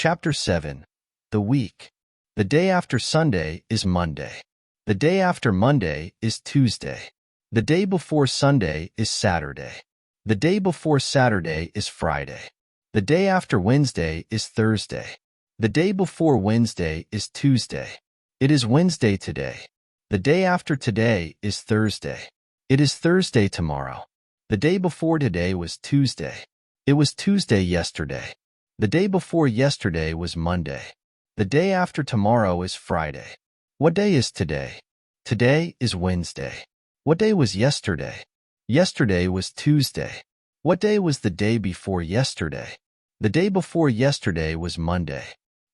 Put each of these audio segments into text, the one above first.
Chapter 7. The week. The day after Sunday is Monday. The day after Monday is Tuesday. The day before Sunday is Saturday. The day before Saturday is Friday. The day after Wednesday is Thursday. The day before Wednesday is Tuesday. It is Wednesday today. The day after today is Thursday. It is Thursday tomorrow. The day before today was Tuesday. It was Tuesday yesterday. The day before yesterday was Monday. The day after tomorrow is Friday. What day is today? Today is Wednesday. What day was yesterday? Yesterday was Tuesday. What day was the day before yesterday? The day before yesterday was Monday.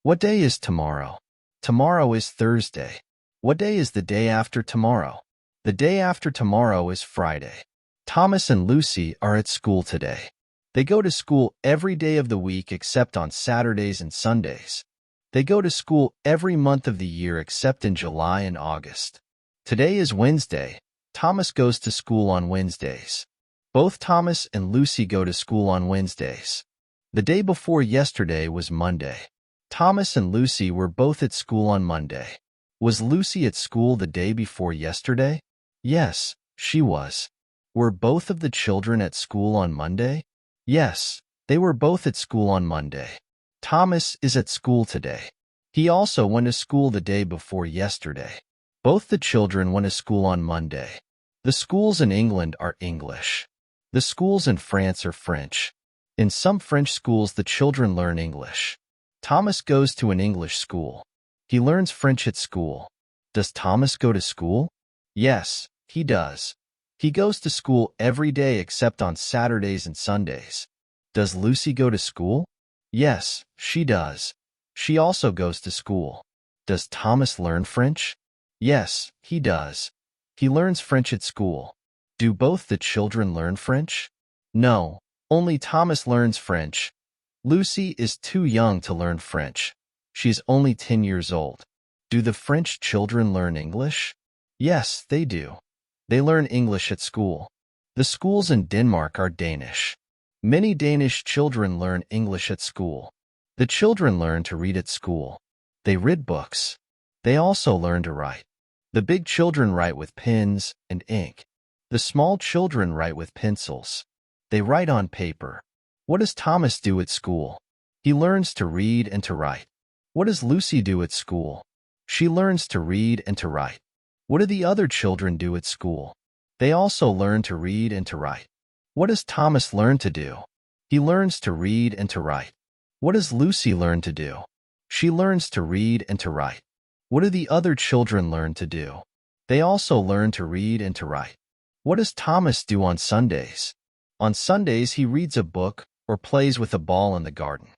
What day is tomorrow? Tomorrow is Thursday. What day is the day after tomorrow? The day after tomorrow is Friday. Thomas and Lucy are at school today. They go to school every day of the week except on Saturdays and Sundays. They go to school every month of the year except in July and August. Today is Wednesday. Thomas goes to school on Wednesdays. Both Thomas and Lucy go to school on Wednesdays. The day before yesterday was Monday. Thomas and Lucy were both at school on Monday. Was Lucy at school the day before yesterday? Yes, she was. Were both of the children at school on Monday? Yes, they were both at school on Monday. Thomas is at school today. He also went to school the day before yesterday. Both the children went to school on Monday. The schools in England are English. The schools in France are French. In some French schools, the children learn English. Thomas goes to an English school. He learns French at school. Does Thomas go to school? Yes, he does. He goes to school every day except on Saturdays and Sundays. Does Lucy go to school? Yes, she does. She also goes to school. Does Thomas learn French? Yes, he does. He learns French at school. Do both the children learn French? No, only Thomas learns French. Lucy is too young to learn French. She's only 10 years old. Do the French children learn English? Yes, they do. They learn English at school. The schools in Denmark are Danish. Many Danish children learn English at school. The children learn to read at school. They read books. They also learn to write. The big children write with pens and ink. The small children write with pencils. They write on paper. What does Thomas do at school? He learns to read and to write. What does Lucy do at school? She learns to read and to write. What do the other children do at school? They also learn to read and to write. What does Thomas learn to do? He learns to read and to write. What does Lucy learn to do? She learns to read and to write. What do the other children learn to do? They also learn to read and to write. What does Thomas do on Sundays? On Sundays, he reads a book or plays with a ball in the garden.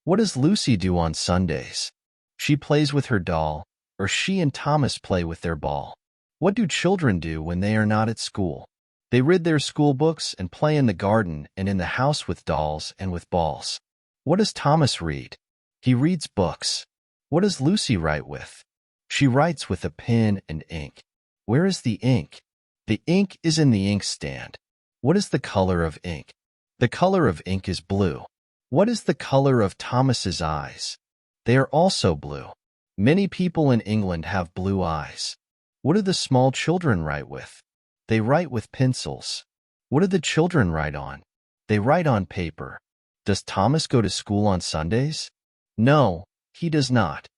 What does Lucy do on Sundays? She plays with her doll, or she and Thomas play with their ball. What do children do when they are not at school? They read their school books and play in the garden and in the house with dolls and with balls. What does Thomas read? He reads books. What does Lucy write with? She writes with a pen and ink. Where is the ink? The ink is in the inkstand. What is the color of ink? The color of ink is blue. What is the color of Thomas's eyes? They are also blue. Many people in England have blue eyes. What do the small children write with? They write with pencils. What do the children write on? They write on paper. Does Thomas go to school on Sundays? No, he does not.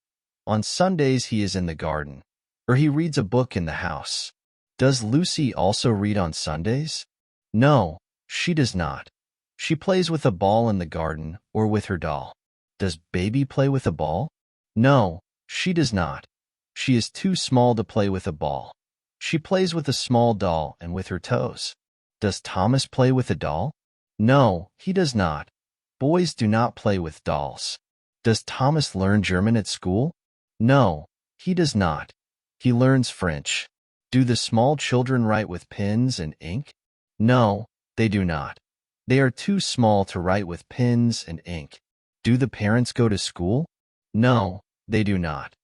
On Sundays he is in the garden, or he reads a book in the house. Does Lucy also read on Sundays? No, she does not. She plays with a ball in the garden or with her doll. Does Baby play with a ball? No, she does not. She is too small to play with a ball. She plays with a small doll and with her toes. Does Thomas play with a doll? No, he does not. Boys do not play with dolls. Does Thomas learn German at school? No, he does not. He learns French. Do the small children write with pens and ink? No, they do not. They are too small to write with pens and ink. Do the parents go to school? No, they do not.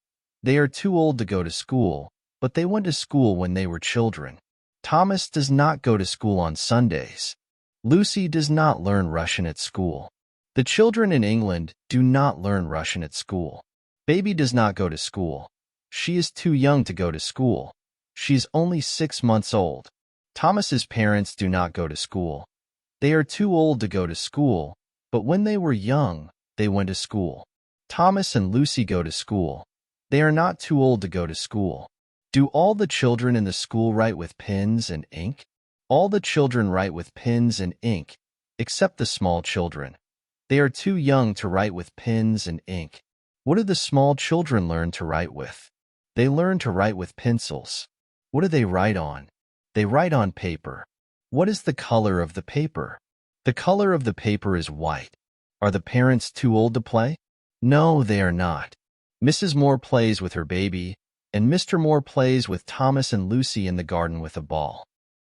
They are too old to go to school, but they went to school when they were children. Thomas does not go to school on Sundays. Lucy does not learn Russian at school. The children in England do not learn Russian at school. Baby does not go to school. She is too young to go to school. She is only 6 months old. Thomas's parents do not go to school. They are too old to go to school, but when they were young, they went to school. Thomas and Lucy go to school. They are not too old to go to school. Do all the children in the school write with pens and ink? All the children write with pens and ink, except the small children. They are too young to write with pens and ink. What do the small children learn to write with? They learn to write with pencils. What do they write on? They write on paper. What is the color of the paper? The color of the paper is white. Are the parents too old to play? No, they are not. Mrs. Moore plays with her baby, and Mr. Moore plays with Thomas and Lucy in the garden with a ball.